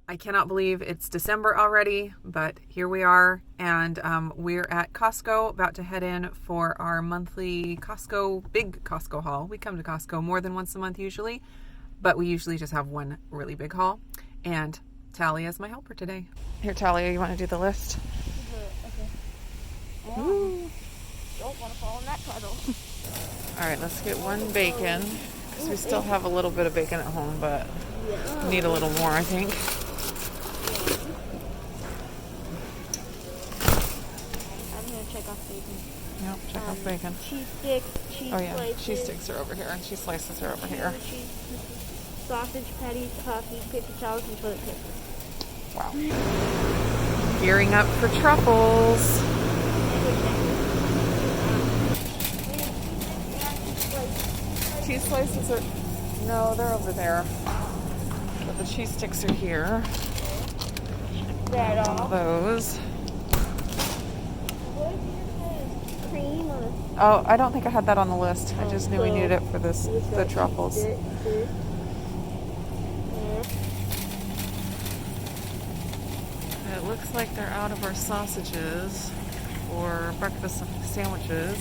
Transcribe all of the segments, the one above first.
I cannot believe it's December already, but here we are, and we're at Costco, about to head in for our monthly big Costco haul. We come to Costco more than once a month usually, but we usually just have one really big haul, and Talia is my helper today. Here, Talia, you want to do the list? Okay. Ooh. Don't want to fall in that puddle. All right, let's get one bacon, because we still have a little bit of bacon at home, but we need a little more, I think. Check off bacon. Yep, check off bacon. Cheese sticks, cheese slices. Cheese sticks are over here, and cheese slices are over here. Sausage patties, coffee, paper towels, and toilet paper. Wow. Gearing up for truffles. Cheese slices are... No, they're over there. But the cheese sticks are here. That all. Those. Cream or... Oh, I don't think I had that on the list. I just knew we needed it for the truffles. It looks like they're out of our sausages or breakfast sandwiches.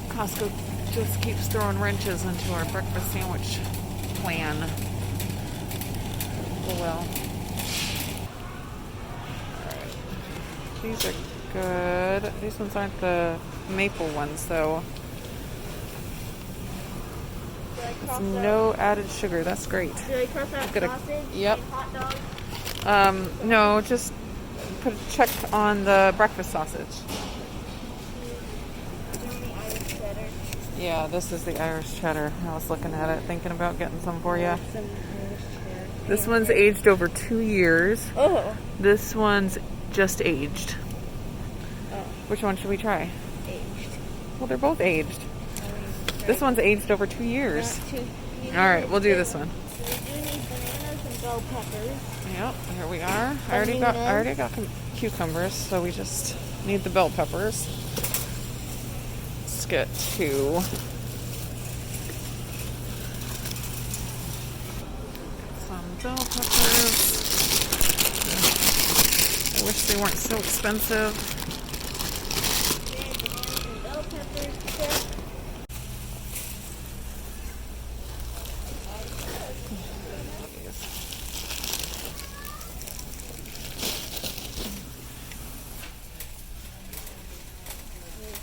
Costco just keeps throwing wrenches into our breakfast sandwich plan. Oh well. Alright. These are good. These ones aren't the maple ones though. It's no added sugar. That's great. Did I cross out sausage? Yep. And hot dogs? No, just put a check on the breakfast sausage. Yeah, this is the Irish cheddar. I was looking at it, thinking about getting some for you. This one's aged over 2 years. Oh. This one's just aged. Oh. Which one should we try? Aged. Well, they're both aged. This one's aged over 2 years. All right, we'll do this one. So we do need bananas and bell peppers. Yep, here we are. I already got cucumbers, so we just need the bell peppers. Let's get 2. Some bell peppers. I wish they weren't so expensive. Bananas and bell peppers.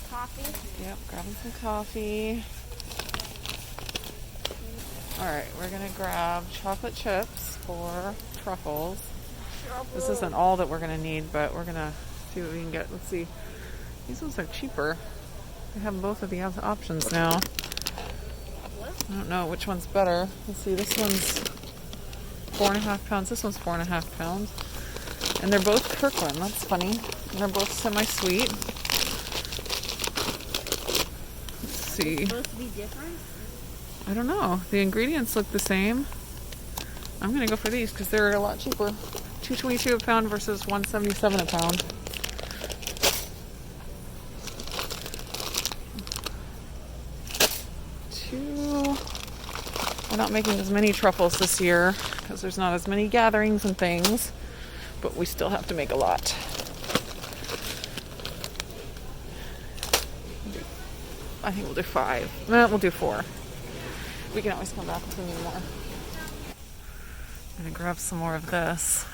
Coffee. Yep, grabbing some coffee. Alright, we're going to grab chocolate chips for truffles. This isn't all that we're going to need, but we're going to see what we can get. Let's see. These ones are cheaper. They have both of the options now. I don't know which one's better. Let's see, this one's 4.5 pounds. This one's 4.5 pounds. And they're both Kirkland. That's funny. And they're both semi-sweet. See. Supposed to be different? I don't know. The ingredients look the same. I'm gonna go for these because they're a lot cheaper. $2.22 a pound versus $1.77 a pound. We're not making as many truffles this year because there's not as many gatherings and things, but we still have to make a lot. I think we'll do 5. No, we'll do 4. We can always come back if we need more. I'm gonna grab some more of this.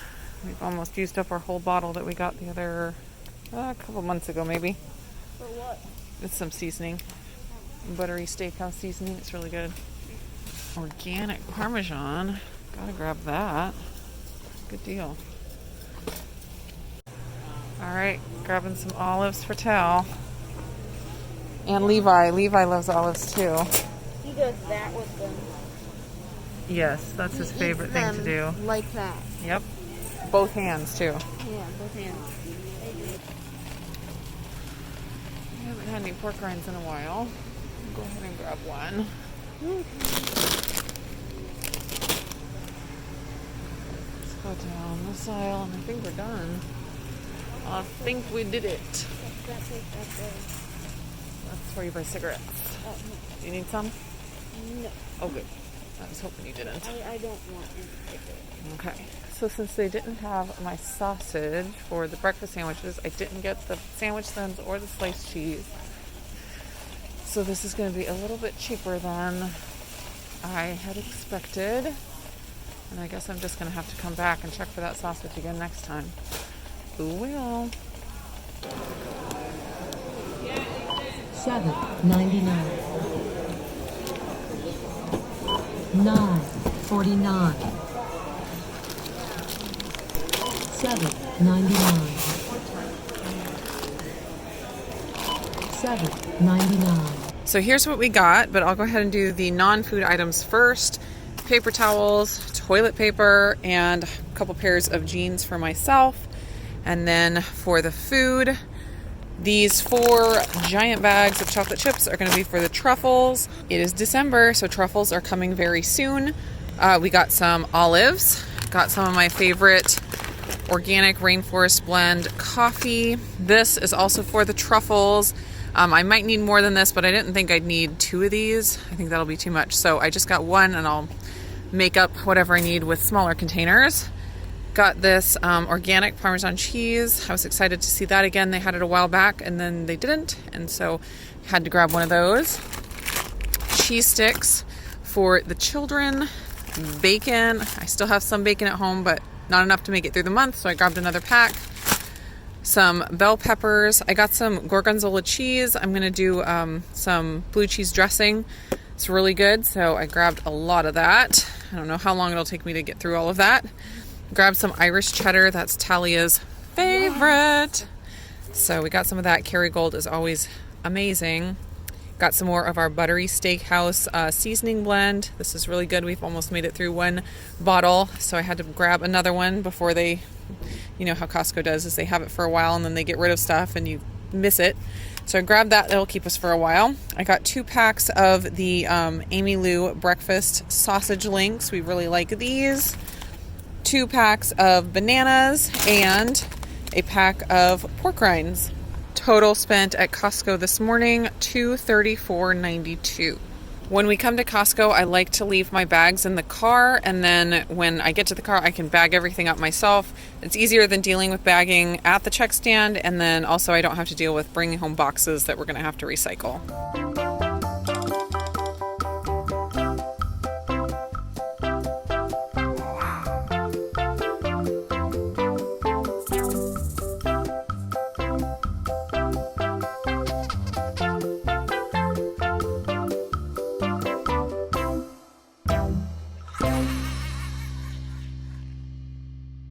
We've almost used up our whole bottle that we got the other a couple months ago, maybe. For what? It's some seasoning, buttery steakhouse seasoning. It's really good. Organic Parmesan. Gotta grab that. Good deal. All right, grabbing some olives for Tal. And Levi. Levi loves olives too. He does that with them. Yes, that's his favorite thing to do. Like that. Yep. Both hands too. Yeah, both hands. I haven't had any pork rinds in a while. I'll go ahead and grab one. Let's go down this aisle and I think we're done. I think we did it. That's where you buy cigarettes. Do you need some? No. Oh, good. I was hoping you didn't. I don't want any cigarettes. Okay, so since they didn't have my sausage for the breakfast sandwiches, I didn't get the sandwich thins or the sliced cheese. So this is going to be a little bit cheaper than I had expected. And I guess I'm just going to have to come back and check for that sausage again next time. Who will? $7.99. $9.49. $7.99. $7.99. So here's what we got, but I'll go ahead and do the non-food items first. Paper towels, toilet paper, and a couple pairs of jeans for myself. And then for the food, these 4 giant bags of chocolate chips are going to be for the truffles. It is December, so truffles are coming very soon. We got some olives, got some of my favorite organic rainforest blend coffee. This is also for the truffles. I might need more than this, but I didn't think I'd need 2 of these. I think that'll be too much. So I just got 1, and I'll make up whatever I need with smaller containers. Got this organic Parmesan cheese. I was excited to see that again. They had it a while back and then they didn't, and so had to grab one of those. Cheese sticks for the children. Bacon. I still have some bacon at home, but not enough to make it through the month, so I grabbed another pack. Some bell peppers. I got some gorgonzola cheese. I'm going to do some blue cheese dressing. It's really good, so I grabbed a lot of that. I don't know how long it'll take me to get through all of that. Grabbed some Irish cheddar. That's Talia's favorite. So we got some of that. Kerrygold is always amazing. Got some more of our buttery steakhouse seasoning blend. This is really good. We've almost made it through 1 bottle, so I had to grab another one before they, you know how Costco does, is they have it for a while and then they get rid of stuff and you miss it. So I grabbed that. That'll keep us for a while. I got 2 packs of the Amy Lou breakfast sausage links. We really like these. 2 packs of bananas and a pack of pork rinds. Total spent at Costco this morning, $234.92. When we come to Costco, I like to leave my bags in the car, and then when I get to the car, I can bag everything up myself. It's easier than dealing with bagging at the check stand, and then also I don't have to deal with bringing home boxes that we're going to have to recycle.